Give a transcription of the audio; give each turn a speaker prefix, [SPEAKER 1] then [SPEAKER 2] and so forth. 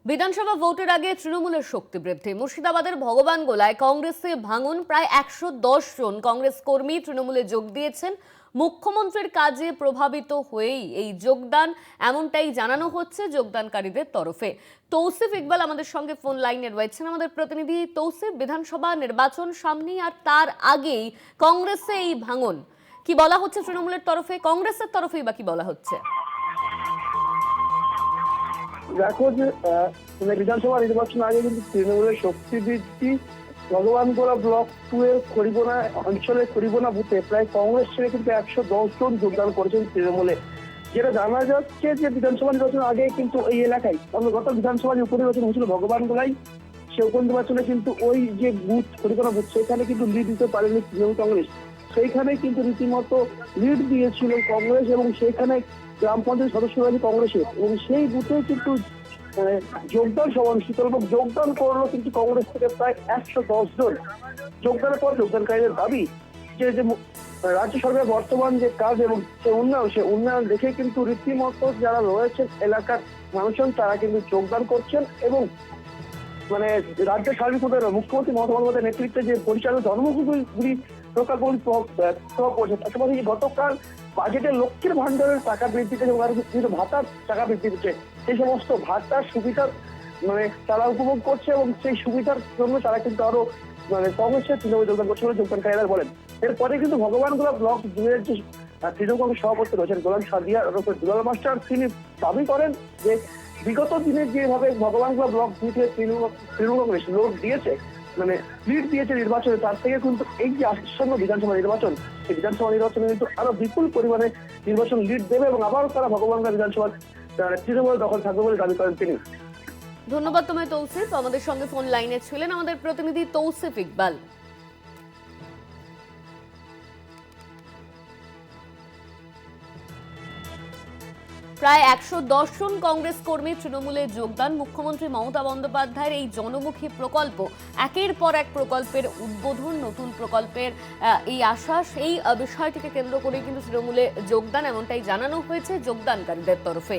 [SPEAKER 1] বিধানসভা ভোটের আগে তৃণমূলের শক্তি বৃদ্ধি। মুর্শিদাবাদের ভগবানগোলায় কংগ্রেসে ভাঙন। প্রায় ১১০ জন কংগ্রেস কর্মী তৃণমূলে যোগ দিয়েছেন। মুখ্যমন্ত্রীর কাজে প্রভাবিত হয়েই এই যোগদান, এমনটাই জানানো হচ্ছে যোগদানকারীদের তরফে। তৌসিফ ইকবাল আমাদের সঙ্গে ফোন লাইনে রয়েছেন। আমাদের প্রতিনিধি তৌসিফ, বিধানসভা নির্বাচন সামনেই আর তার আগেই কংগ্রেসে এই ভাঙন, কি বলা হচ্ছে তৃণমূলের তরফে, কংগ্রেসের তরফেই বা কি বলা হচ্ছে?
[SPEAKER 2] দেখো যে বিধানসভা নির্বাচন আগে কিন্তু তৃণমূলের শক্তি বৃদ্ধি। ভগবানগোলা ব্লক 2 এর খড়িবোনা অঞ্চলের খড়িবোনা বুথে প্রায় কংগ্রেস ছেড়ে কিন্তু ১১০ জন যোগদান করেছেন তৃণমূলে। যেটা জানা যাচ্ছে যে বিধানসভা নির্বাচন আগে কিন্তু এই এলাকায় গত বিধানসভা যে উপনির্বাচন হয়েছিল ভগবানগোলায়, সে উপনির্বাচনে কিন্তু ওই যে বুথ খড়িবোনা বুথ সেখানে কিন্তু লিড দিতে পারেনি তৃণমূল কংগ্রেস। সেইখানে কিন্তু রীতিমতো লিড দিয়েছিল কংগ্রেস এবং সেইখানে গ্রাম পঞ্চায়েত সদস্য রয়েছে কংগ্রেসের, এবং সেই বুথে কিন্তু যোগদান সভা অনুষ্ঠিত এবং যোগদান করলো কিন্তু কংগ্রেস থেকে প্রায় ১১০ জন। যোগদানের পর যোগদানকারীদের দাবি যে রাজ্য সরকারের বর্তমান যে কাজ এবং সে উন্নয়ন দেখে কিন্তু রীতিমতো যারা রয়েছেন এলাকার মানুষজন তারা কিন্তু যোগদান করছেন এবং রাজ্যের সার্বিক উন্নয়ন মুখ্যমন্ত্রী মমতা বন্দ্যোপাধ্যায়ের নেতৃত্বে যে পরিচালিত জনমুখী প্রকল্পগুলি প্রভাব পড়ছে। পাশাপাশি গতকাল বাজেটের লক্ষ্মীর ভান্ডারের টাকা বৃদ্ধি পেয়েছে এবং বিভিন্ন ভাতার টাকা বৃদ্ধি পেয়েছে। সেই সমস্ত ভাতার সুবিধা তারা উপভোগ করছে এবং সেই সুবিধার জন্য তারা কিন্তু আরো কংগ্রেসের তৃণমূল যোগদান করছে বলে যোগদানকারীরা বলেন। এরপরে কিন্তু ভগবানগোলা ব্লক 2 এর যে তৃণমূল কংগ্রেস সভাপতি রয়েছেন গোলাম সাদিয়া দুলাল মাস্টার, তিনি দাবি করেন যে বিগত দিনে যেভাবে ভগবানগোলা ব্লক 2 তে তৃণমূল কংগ্রেস লিড দিয়েছে নির্বাচনে, তার থেকে কিন্তু এই যে আসন্ন বিধানসভা নির্বাচন, সেই বিধানসভা নির্বাচনে কিন্তু আরো বিপুল পরিমাণে নির্বাচন লিড দেবে এবং আবারও তারা ভগবানগোলা বিধানসভার তৃণমূল দখল থাকবে বলে দাবি করেন তিনি।
[SPEAKER 1] ধন্যবাদ তোমায় তৌসিফ। আমাদের সঙ্গে ফোন লাইনে ছিলেন আমাদের প্রতিনিধি তৌসিফ ইকবাল। প্রায় ১১০ জন কংগ্রেস কর্মী তৃণমূলে যোগদান। মুখ্যমন্ত্রী মমতা বন্দ্যোপাধ্যায়ের এই জনমুখী প্রকল্প, একের পর এক প্রকল্পের উদ্বোধন, নতুন প্রকল্পের এই আশ্বাস, এই বিষয়টিকে কেন্দ্র করে কিন্তু তৃণমূলে যোগদান, এমনটাই জানানো হয়েছে যোগদানকারীদের তরফে।